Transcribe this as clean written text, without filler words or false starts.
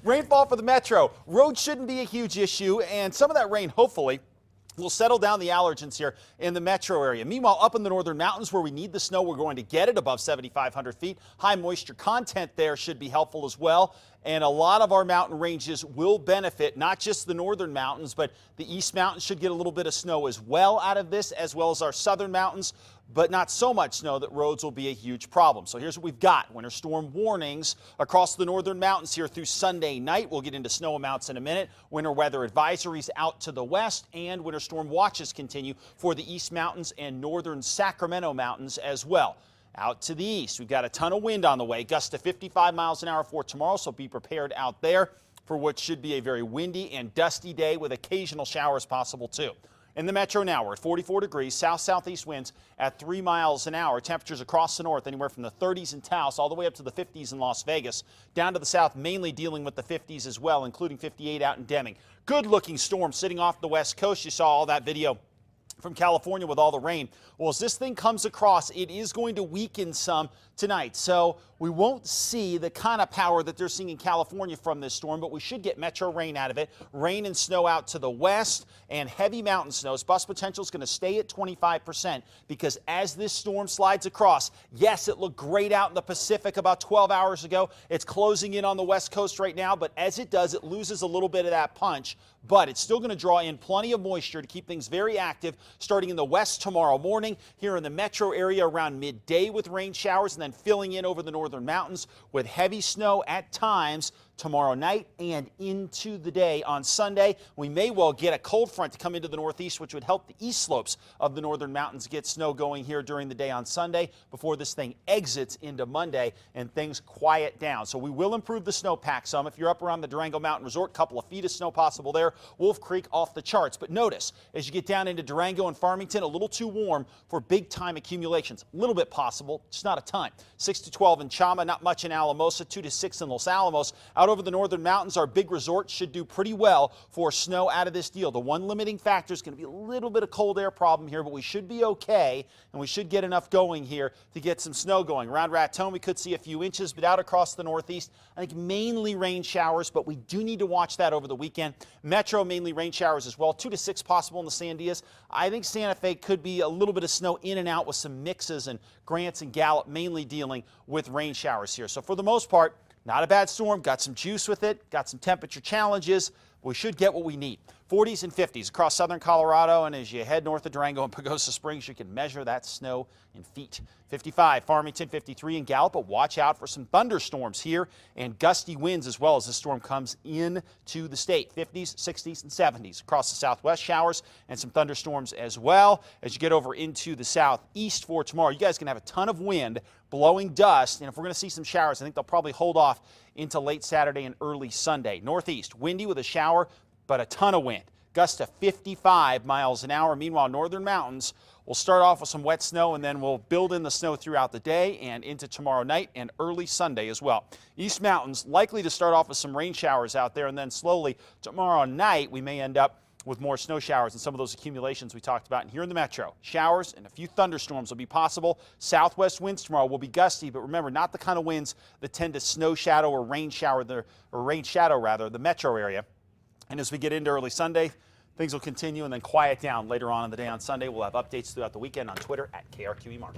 Rainfall for the metro. Roads shouldn't be a huge issue, and some of that rain, hopefully, will settle down the allergens here in the metro area. Meanwhile, up in the northern mountains where we need the snow, we're going to get it above 7,500 feet. High moisture content there should be helpful as well. And a lot of our mountain ranges will benefit, not just the northern mountains, but the east mountains should get a little bit of snow as well out of this, as well as our southern mountains, but not so much snow that roads will be a huge problem. So here's what we've got. Winter storm warnings across the northern mountains here through Sunday night. We'll get into snow amounts in a minute. Winter weather advisories out to the west, and winter storm watches continue for the east mountains and northern Sacramento mountains as well. Out to the east, we've got a ton of wind on the way, gusts to 55 miles an hour for tomorrow, so be prepared out there for what should be a very windy and dusty day with occasional showers possible too. In the metro now, we're at 44 degrees, south-southeast winds at 3 miles an hour. Temperatures across the north anywhere from the 30s in Taos all the way up to the 50s in Las Vegas. Down to the south, mainly dealing with the 50s as well, including 58 out in Deming. Good-looking storm sitting off the west coast. You saw all that video from California with all the rain. Well, as this thing comes across, it is going to weaken some tonight. So we won't see the kind of power that they're seeing in California from this storm, but we should get metro rain out of it. Rain and snow out to the west and heavy mountain snows. Bust potential is going to stay at 25% because as this storm slides across, yes, it looked great out in the Pacific about 12 hours ago. It's closing in on the west coast right now, but as it does, it loses a little bit of that punch, but it's still going to draw in plenty of moisture to keep things very active starting in the west tomorrow morning, here in the metro area around midday with rain showers, and then filling in over the northern mountains with heavy snow at times tomorrow night and into the day on Sunday. We may well get a cold front to come into the northeast, which would help the east slopes of the northern mountains get snow going here during the day on Sunday before this thing exits into Monday and things quiet down. So we will improve the snowpack some. If you're up around the Durango Mountain Resort, couple of feet of snow possible there. Wolf Creek off the charts. But notice, as you get down into Durango and Farmington, a little too warm for big time accumulations. A little bit possible, just not a ton. 6 to 12 in Chama, not much in Alamosa, 2 to 6 in Los Alamos. Out over the northern mountains, our big resorts should do pretty well for snow out of this deal. The one limiting factor is going to be a little bit of cold air problem here, but we should be okay, and we should get enough going here to get some snow going. Around Raton, we could see a few inches, but out across the northeast, I think mainly rain showers, but we do need to watch that over the weekend. Metro, mainly rain showers as well, 2 to 6 possible in the Sandias. I think Santa Fe could be a little bit of snow in and out with some mixes, and Grants and Gallup mainly dealing with rain showers here. So for the most part, not a bad storm, got some juice with it, got some temperature challenges. We should get what we need. 40s and 50s across southern Colorado, and as you head north of Durango and Pagosa Springs, you can measure that snow in feet. 55, Farmington, 53 in Gallup, but watch out for some thunderstorms here and gusty winds as well as the storm comes into the state. 50s, 60s, and 70s across the southwest, showers and some thunderstorms as well. As you get over into the southeast for tomorrow, you guys can have a ton of wind, blowing dust, and if we're going to see some showers, I think they'll probably hold off into late Saturday and early Sunday. Northeast, windy with a shower, but a ton of wind. Gusts to 55 miles an hour. Meanwhile, northern mountains will start off with some wet snow, and then we'll build in the snow throughout the day and into tomorrow night and early Sunday as well. East mountains likely to start off with some rain showers out there, and then slowly tomorrow night we may end up with more snow showers and some of those accumulations we talked about. And here in the metro, showers and a few thunderstorms will be possible. Southwest winds tomorrow will be gusty, but remember, not the kind of winds that tend to snow shadow or rain shadow the metro area. And as we get into early Sunday, things will continue and then quiet down later on in the day on Sunday. We'll have updates throughout the weekend on Twitter at KRQE Mark.